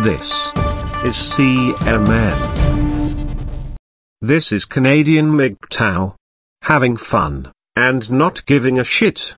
This is CMN. This is Canadian MGTOW. Having fun, and not giving a shit.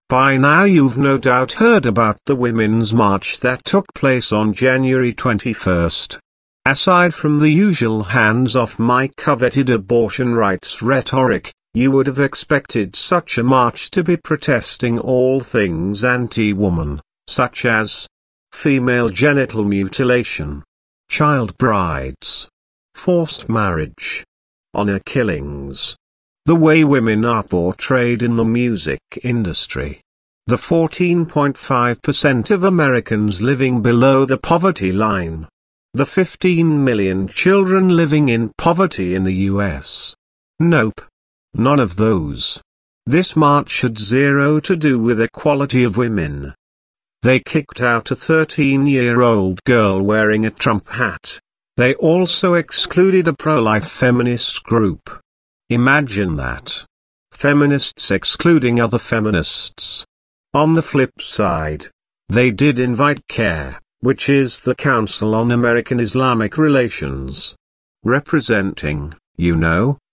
By now you've no doubt heard about the Women's March that took place on January 21st. Aside from the usual hands-off my coveted abortion rights rhetoric, you would have expected such a march to be protesting all things anti-woman, such as female genital mutilation, child brides, forced marriage, honor killings, the way women are portrayed in the music industry, the 14.5% of Americans living below the poverty line, the 15 million children living in poverty in the US. Nope. None of those. This march had zero to do with equality of women. They kicked out a 13-year-old girl wearing a Trump hat. They also excluded a pro-life feminist group. Imagine that. Feminists excluding other feminists. On the flip side, they did invite CARE, which is the Council on American-Islamic Relations. Representing,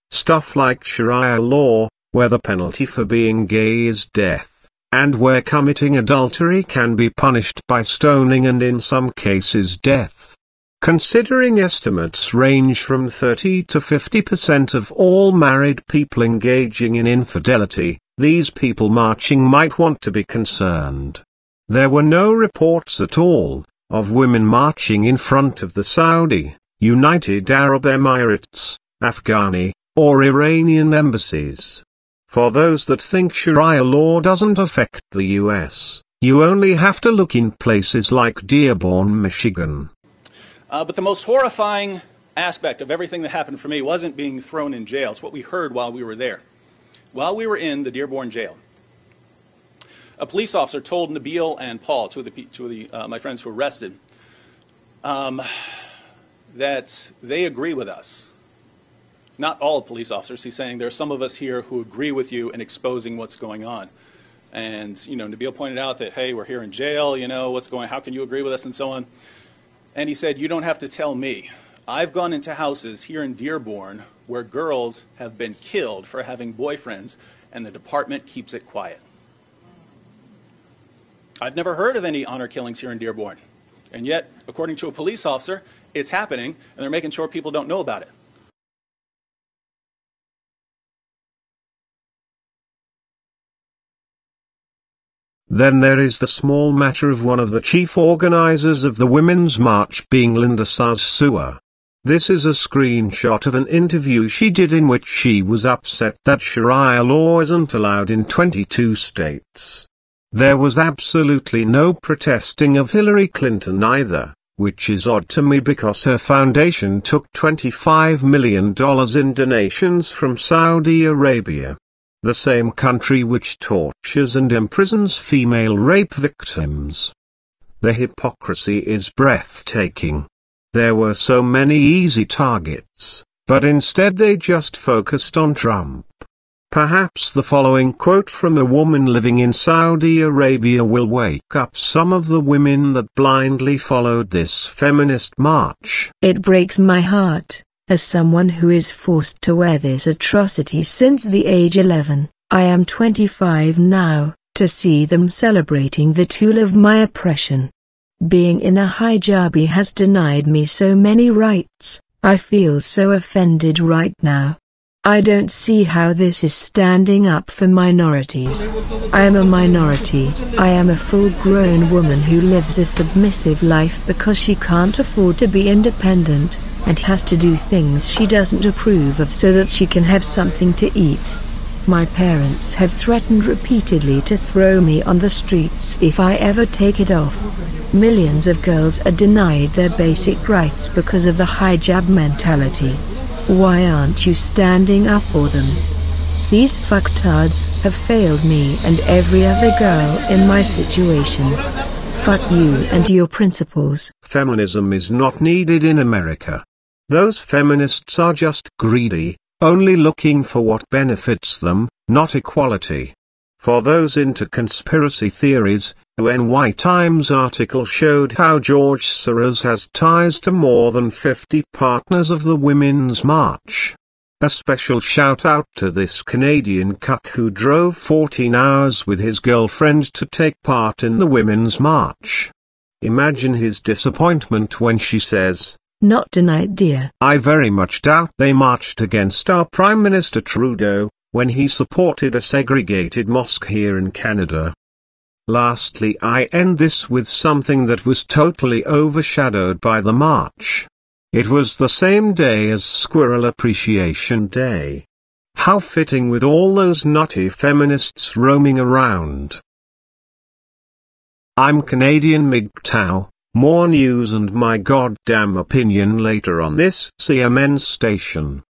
stuff like Sharia law, where the penalty for being gay is death, and where committing adultery can be punished by stoning and in some cases death. Considering estimates range from 30 to 50% of all married people engaging in infidelity, these people marching might want to be concerned. There were no reports at all of women marching in front of the Saudi, United Arab Emirates, Afghani, or Iranian embassies. For those that think Sharia law doesn't affect the US, you only have to look in places like Dearborn, Michigan. But the most horrifying aspect of everything that happened for me wasn't being thrown in jail. It's what we heard while we were there. While we were in the Dearborn jail, a police officer told Nabil and Paul, two of my friends who were arrested, that they agree with us. Not all police officers. He's saying there are some of us here who agree with you in exposing what's going on. And, Nabil pointed out that, hey, we're here in jail, what's going on, how can you agree with us, and so on. And he said, you don't have to tell me. I've gone into houses here in Dearborn where girls have been killed for having boyfriends, and the department keeps it quiet. I've never heard of any honor killings here in Dearborn. And yet, according to a police officer, it's happening, and they're making sure people don't know about it. Then there is the small matter of one of the chief organizers of the Women's March being Linda Sarsour. This is a screenshot of an interview she did in which she was upset that Sharia law isn't allowed in 22 states. There was absolutely no protesting of Hillary Clinton either, which is odd to me because her foundation took $25 million in donations from Saudi Arabia, the same country which tortures and imprisons female rape victims. The hypocrisy is breathtaking. There were so many easy targets, but instead they just focused on Trump. Perhaps the following quote from a woman living in Saudi Arabia will wake up some of the women that blindly followed this feminist march. It breaks my heart, as someone who is forced to wear this atrocity since the age 11, I am 25 now, to see them celebrating the tool of my oppression. Being in a hijabi has denied me so many rights. I feel so offended right now. I don't see how this is standing up for minorities. I am a minority. I am a full-grown woman who lives a submissive life because she can't afford to be independent, and has to do things she doesn't approve of so that she can have something to eat. My parents have threatened repeatedly to throw me on the streets if I ever take it off. Millions of girls are denied their basic rights because of the hijab mentality. Why aren't you standing up for them? These fucktards have failed me and every other girl in my situation. Fuck you and your principles. Feminism is not needed in America. Those feminists are just greedy, only looking for what benefits them, not equality. For those into conspiracy theories, The NY Times article showed how George Soros has ties to more than 50 partners of the Women's March. A special shout-out to this Canadian cuck who drove 14 hours with his girlfriend to take part in the Women's March. Imagine his disappointment when she says, "Not tonight, dear." I very much doubt they marched against our Prime Minister Trudeau, when he supported a segregated mosque here in Canada. Lastly, I end this with something that was totally overshadowed by the march. It was the same day as Squirrel Appreciation Day. How fitting with all those nutty feminists roaming around. I'm Canadian MGTOW, more news and my goddamn opinion later on this CMN station.